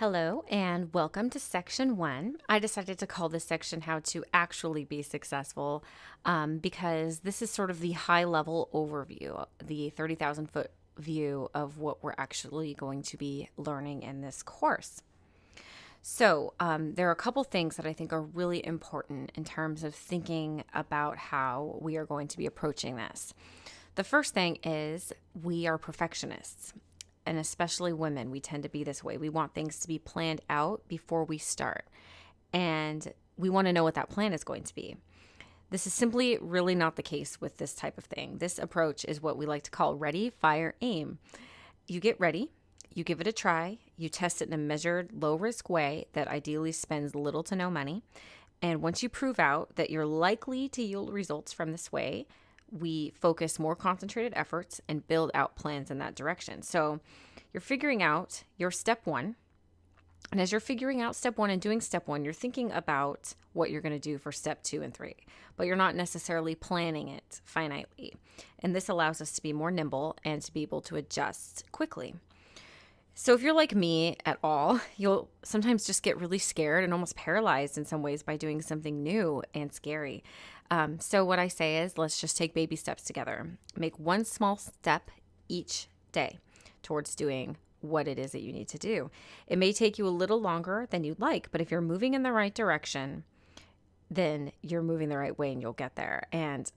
Hello and welcome to section 1. I decided to call this section How to Actually Be Successful because this is sort of the high level overview, the 30,000 foot view of what we're actually going to be learning in this course. So there are a couple things that I think are really important in terms of thinking about how we are going to be approaching this. The first thing is we are perfectionists. And especially women, we tend to be this way. We want things to be planned out before we start. And we want to know what that plan is going to be. This is simply really not the case with this type of thing. This approach is what we like to call ready, fire, aim. You get ready, you give it a try, you test it in a measured, low-risk way that ideally spends little to no money. And once you prove out that you're likely to yield results from this way, we focus more concentrated efforts and build out plans in that direction. So you're figuring out your step 1. And as you're figuring out step 1 and doing step 1, you're thinking about what you're going to do for step 2 and 3, but you're not necessarily planning it finitely. And this allows us to be more nimble and to be able to adjust quickly. So if you're like me at all, you'll sometimes just get really scared and almost paralyzed in some ways by doing something new and scary. So what I say is, let's just take baby steps together. Make one small step each day towards doing what it is that you need to do. It may take you a little longer than you'd like, but if you're moving in the right direction, then you're moving the right way and you'll get there. And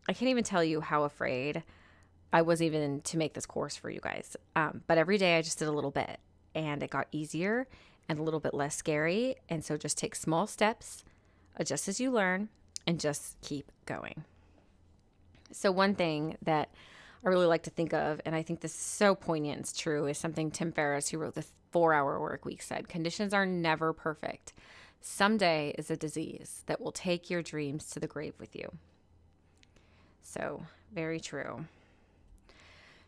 I can't even tell you how afraid I was even to make this course for you guys. But every day I just did a little bit and it got easier and a little bit less scary. And so just take small steps, adjust as you learn, and just keep going. So one thing that I really like to think of, and I think this is so poignant and true, is something Tim Ferriss, who wrote the 4-Hour Work Week, said: conditions are never perfect. Someday is a disease that will take your dreams to the grave with you. So very true.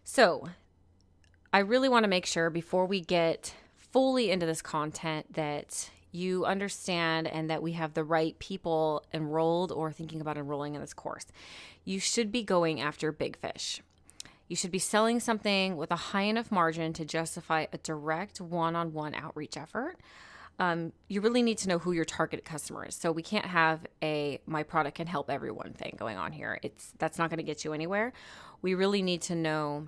So I really want to make sure before we get fully into this content that you understand and that we have the right people enrolled or thinking about enrolling in this course. You should be going after big fish. You should be selling something with a high enough margin to justify a direct one-on-one outreach effort. You really need to know who your target customer is. So we can't have a my product can help everyone thing going on here. That's not going to get you anywhere. We really need to know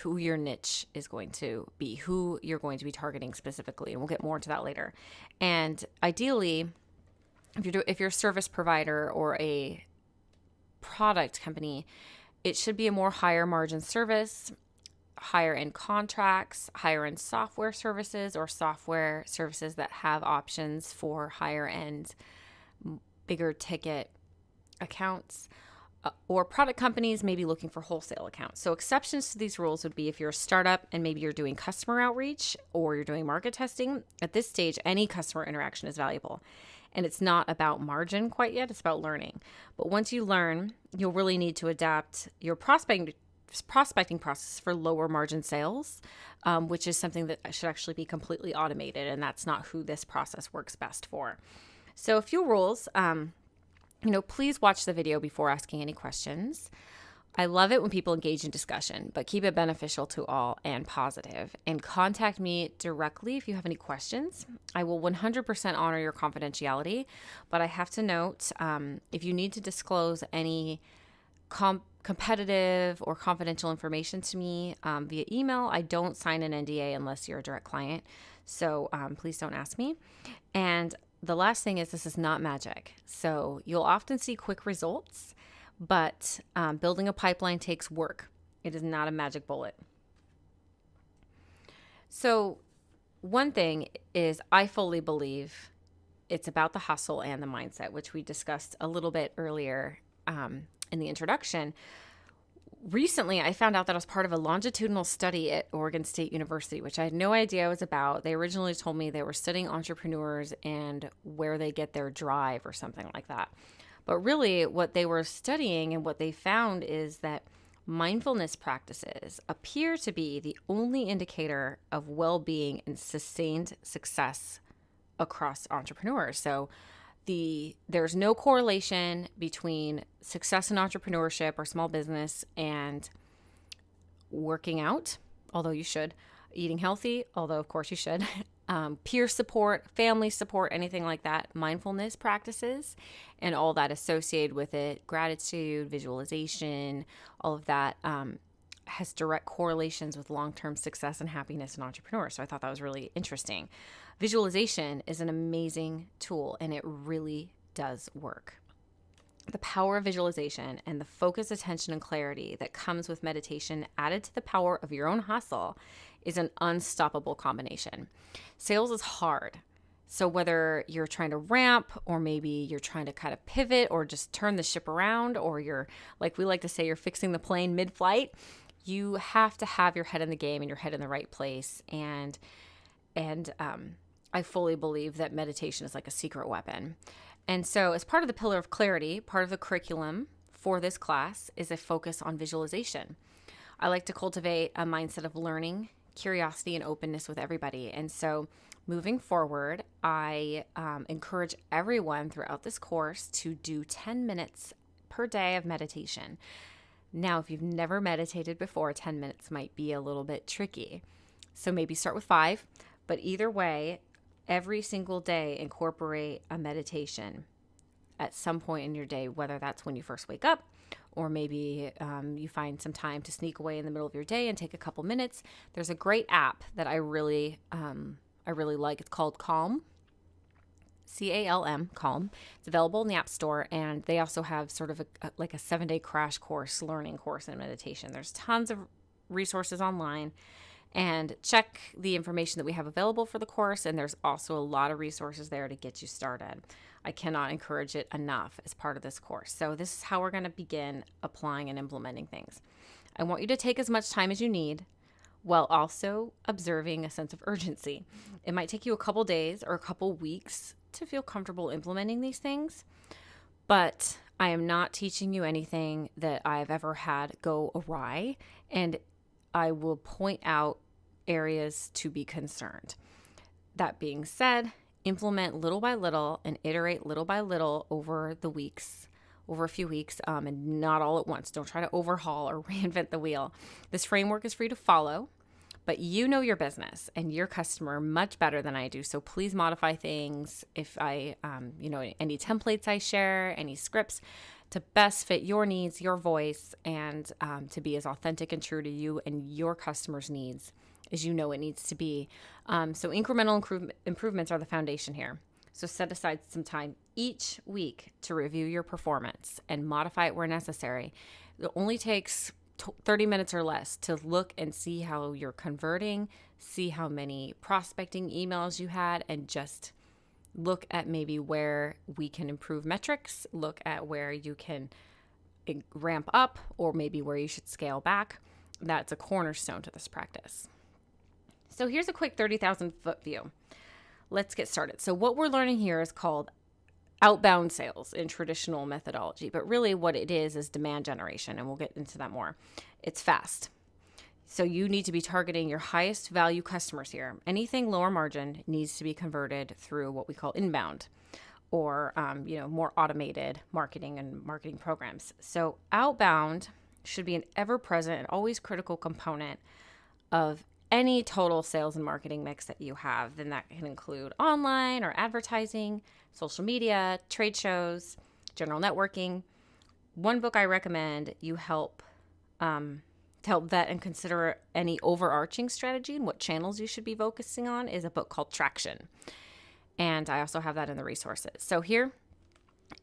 who your niche is going to be, who you're going to be targeting specifically, and we'll get more into that later. And ideally, if you're a service provider or a product company, it should be a more higher margin service, higher end contracts, higher end software services, or software services that have options for higher end, bigger ticket accounts. Or product companies may be looking for wholesale accounts. So exceptions to these rules would be if you're a startup and maybe you're doing customer outreach or you're doing market testing. At this stage, any customer interaction is valuable. And it's not about margin quite yet, it's about learning. But once you learn, you'll really need to adapt your prospecting process for lower margin sales, which is something that should actually be completely automated. And that's not who this process works best for. So a few rules. Please watch the video before asking any questions. I love it when people engage in discussion, but keep it beneficial to all and positive. And contact me directly if you have any questions. I will 100% honor your confidentiality, but I have to note, if you need to disclose any competitive or confidential information to me via email, I don't sign an NDA unless you're a direct client. So please don't ask me. And the last thing is, this is not magic. So you'll often see quick results, but building a pipeline takes work. It is not a magic bullet. So one thing is, I fully believe it's about the hustle and the mindset, which we discussed a little bit earlier in the introduction. Recently, I found out that I was part of a longitudinal study at Oregon State University, which I had no idea was about. They originally told me they were studying entrepreneurs and where they get their drive or something like that. But really, what they were studying and what they found is that mindfulness practices appear to be the only indicator of well-being and sustained success across entrepreneurs. So there's no correlation between success in entrepreneurship or small business and working out, although you should, eating healthy, although of course you should, peer support, family support, anything like that, mindfulness practices, and all that associated with it, gratitude, visualization, all of that has direct correlations with long-term success and happiness in entrepreneurs. So I thought that was really interesting. Visualization is an amazing tool, and it really does work. The power of visualization and the focus, attention, and clarity that comes with meditation added to the power of your own hustle is an unstoppable combination. Sales is hard. So whether you're trying to ramp, or maybe you're trying to kind of pivot or just turn the ship around, or you're, like we like to say, you're fixing the plane mid-flight, you have to have your head in the game and your head in the right place. And I fully believe that meditation is like a secret weapon. And so as part of the pillar of clarity, part of the curriculum for this class is a focus on visualization. I like to cultivate a mindset of learning, curiosity, and openness with everybody. And so moving forward, I encourage everyone throughout this course to do 10 minutes per day of meditation. Now, if you've never meditated before, 10 minutes might be a little bit tricky. So maybe start with 5, but either way, every single day, incorporate a meditation at some point in your day, whether that's when you first wake up, or maybe you find some time to sneak away in the middle of your day and take a couple minutes. There's a great app that I really like. It's called Calm, CALM, Calm. It's available in the App Store, and they also have sort of like a 7-day crash course, learning course in meditation. There's tons of resources online. And check the information that we have available for the course, and there's also a lot of resources there to get you started. I cannot encourage it enough as part of this course. So this is how we're going to begin applying and implementing things. I want you to take as much time as you need while also observing a sense of urgency. It might take you a couple days or a couple weeks to feel comfortable implementing these things, but I am not teaching you anything that I've ever had go awry, and I will point out areas to be concerned. That being said, implement little by little and iterate little by little over the weeks, over a few weeks, and not all at once. Don't try to overhaul or reinvent the wheel. This framework is for you to follow, but you know your business and your customer much better than I do. So please modify things. If any templates I share, any scripts, to best fit your needs, your voice, and to be as authentic and true to you and your customers' needs as you know it needs to be. So incremental improvements are the foundation here. So set aside some time each week to review your performance and modify it where necessary. It only takes 30 minutes or less to look and see how you're converting, see how many prospecting emails you had, and just look at maybe where we can improve metrics, look at where you can ramp up, or maybe where you should scale back. That's a cornerstone to this practice. So here's a quick 30,000 foot view. Let's get started. So what we're learning here is called outbound sales in traditional methodology, but really what it is demand generation, and we'll get into that more. It's fast. So you need to be targeting your highest value customers here. Anything lower margin needs to be converted through what we call inbound, or more automated marketing programs. So outbound should be an ever-present and always critical component of any total sales and marketing mix that you have. Then that can include online or advertising, social media, trade shows, general networking. One book I recommend you help vet and consider any overarching strategy and what channels you should be focusing on is a book called Traction. And I also have that in the resources. So here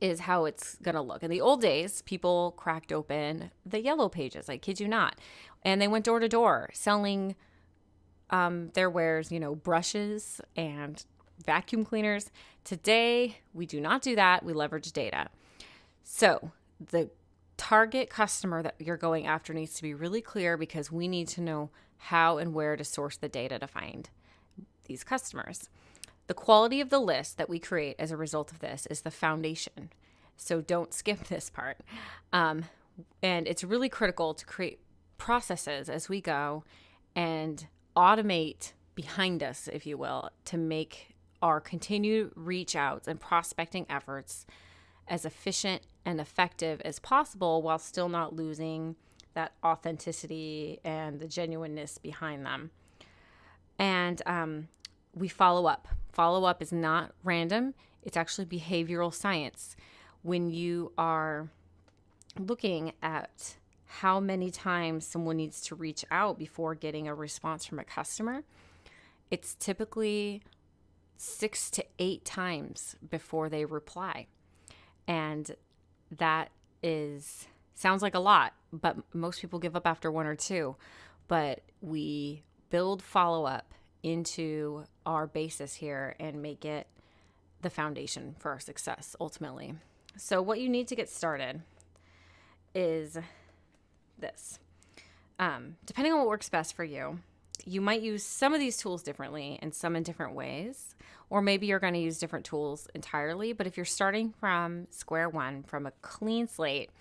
is how it's going to look. In the old days, people cracked open the yellow pages, I kid you not. And they went door to door selling their wares, brushes and vacuum cleaners. Today, we do not do that. We leverage data. So the target customer that you're going after needs to be really clear, because we need to know how and where to source the data to find these customers. The quality of the list that we create as a result of this is the foundation. So don't skip this part. And it's really critical to create processes as we go and automate behind us, if you will, to make our continued reach outs and prospecting efforts as efficient and effective as possible, while still not losing that authenticity and the genuineness behind them. And we follow up. Follow up is not random. It's actually behavioral science. When you are looking at how many times someone needs to reach out before getting a response from a customer, it's typically 6 to 8 times before they reply. And that sounds like a lot, but most people give up after 1 or 2. But we build follow-up into our basis here and make it the foundation for our success ultimately. So what you need to get started is this. Depending on what works best for you, you might use some of these tools differently and some in different ways, or maybe you're going to use different tools entirely. But if you're starting from square one, from a clean slate,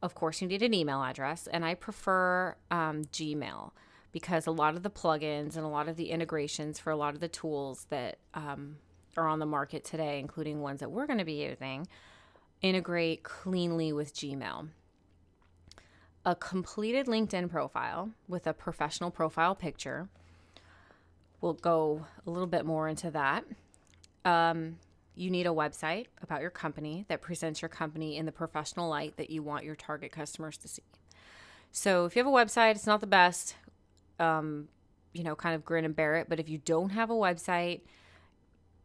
of course you need an email address, and I prefer Gmail, because a lot of the plugins and a lot of the integrations for a lot of the tools that are on the market today, including ones that we're going to be using, integrate cleanly with Gmail. A completed LinkedIn profile with a professional profile picture. We'll go a little bit more into that. You need a website about your company that presents your company in the professional light that you want your target customers to see. So if you have a website, it's not the best, kind of grin and bear it. But if you don't have a website,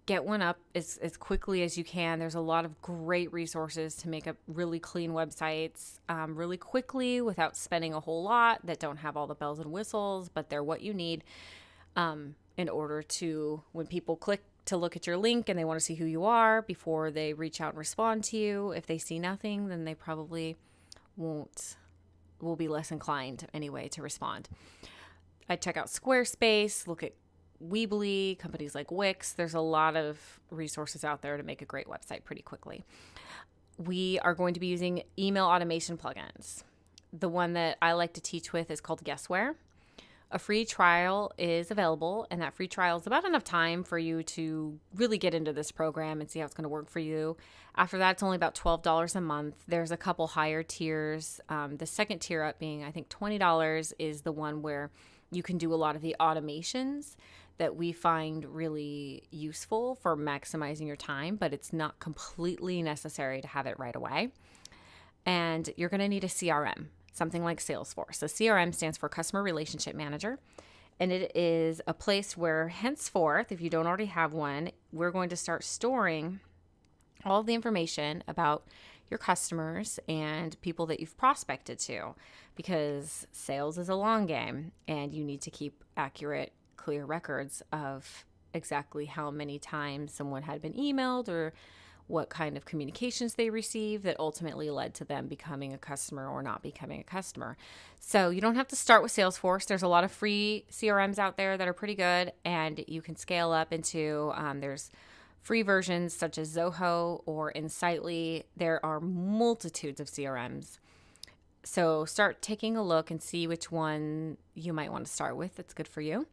get one up as quickly as you can. There's a lot of great resources to make up really clean websites really quickly without spending a whole lot, that don't have all the bells and whistles, but they're what you need in order to, when people click to look at your link and they want to see who you are before they reach out and respond to you. If they see nothing, then they probably will be less inclined anyway to respond. I check out Squarespace, look at Weebly, companies like Wix. There's a lot of resources out there to make a great website pretty quickly. We are going to be using email automation plugins. The one that I like to teach with is called Guessware. A free trial is available, and that free trial is about enough time for you to really get into this program and see how it's going to work for you. After that, it's only about $12 a month. There's a couple higher tiers. The second tier up being, I think, $20 is the one where you can do a lot of the automations that we find really useful for maximizing your time, but it's not completely necessary to have it right away. And you're going to need a CRM, something like Salesforce. So CRM stands for Customer Relationship Manager, and it is a place where henceforth, if you don't already have one, we're going to start storing all the information about your customers and people that you've prospected to, because sales is a long game and you need to keep accurate, clear records of exactly how many times someone had been emailed or what kind of communications they received that ultimately led to them becoming a customer or not becoming a customer. So you don't have to start with Salesforce. There's a lot of free CRMs out there that are pretty good, and you can scale up into, there's free versions such as Zoho or Insightly. There are multitudes of CRMs. So start taking a look and see which one you might want to start with that's good for you.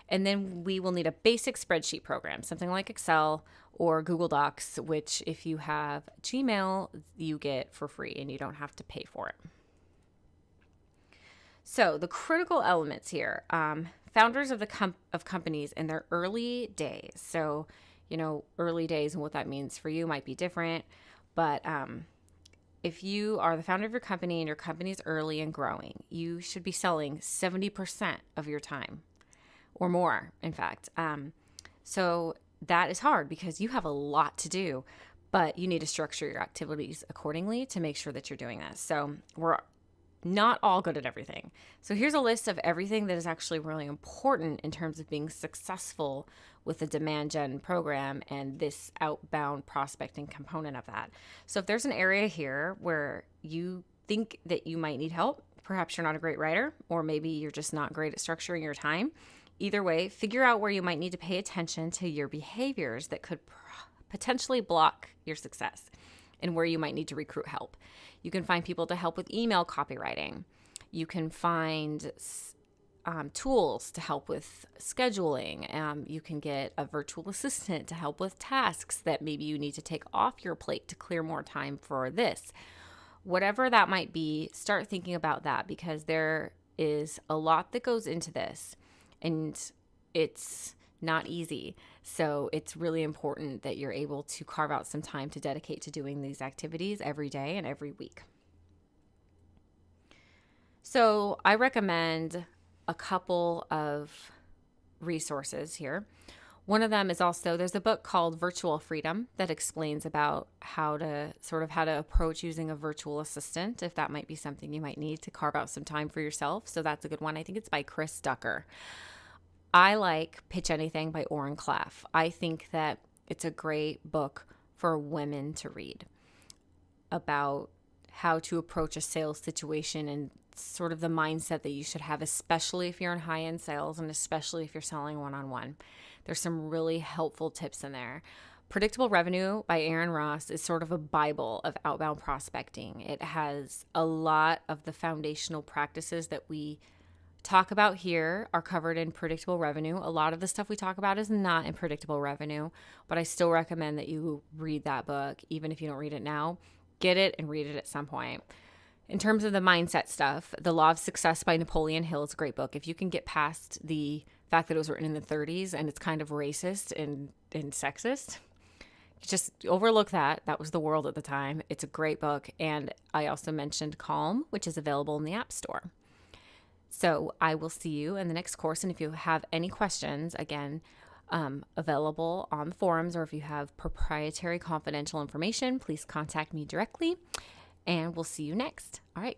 And then we will need a basic spreadsheet program, something like Excel or Google Docs, which if you have Gmail, you get for free and you don't have to pay for it. So the critical elements here, founders of of companies in their early days. So, early days and what that means for you might be different, but if you are the founder of your company and your company is early and growing, you should be selling 70% of your time or more, in fact. So that is hard because you have a lot to do, but you need to structure your activities accordingly to make sure that you're doing this. So we're not all good at everything. So here's a list of everything that is actually really important in terms of being successful with the demand gen program and this outbound prospecting component of that. So if there's an area here where you think that you might need help, perhaps you're not a great writer, or maybe you're just not great at structuring your time. Either way, figure out where you might need to pay attention to your behaviors that could potentially block your success and where you might need to recruit help. You can find people to help with email copywriting. You can find tools to help with scheduling. You can get a virtual assistant to help with tasks that maybe you need to take off your plate to clear more time for this. Whatever that might be, start thinking about that, because there is a lot that goes into this. And it's not easy. So it's really important that you're able to carve out some time to dedicate to doing these activities every day and every week. So I recommend a couple of resources here. One of them is also, there's a book called Virtual Freedom that explains about how to approach using a virtual assistant, if that might be something you might need to carve out some time for yourself. So that's a good one. I think it's by Chris Ducker. I like Pitch Anything by Oren Klaff. I think that it's a great book for women to read about how to approach a sales situation and sort of the mindset that you should have, especially if you're in high-end sales and especially if you're selling one-on-one. There's some really helpful tips in there. Predictable Revenue by Aaron Ross is sort of a Bible of outbound prospecting. It has a lot of the foundational practices that we talk about here are covered in Predictable Revenue. A lot of the stuff we talk about is not in Predictable Revenue, but I still recommend that you read that book, even if you don't read it now. Get it and read it at some point. In terms of the mindset stuff, The Law of Success by Napoleon Hill is a great book. If you can get past the fact that it was written in the 30s and it's kind of racist and sexist, just overlook that. That was the world at the time. It's a great book. And I also mentioned Calm, which is available in the App Store. So I will see you in the next course. And if you have any questions, again, available on the forums, or if you have proprietary confidential information, please contact me directly. And we'll see you next. All right.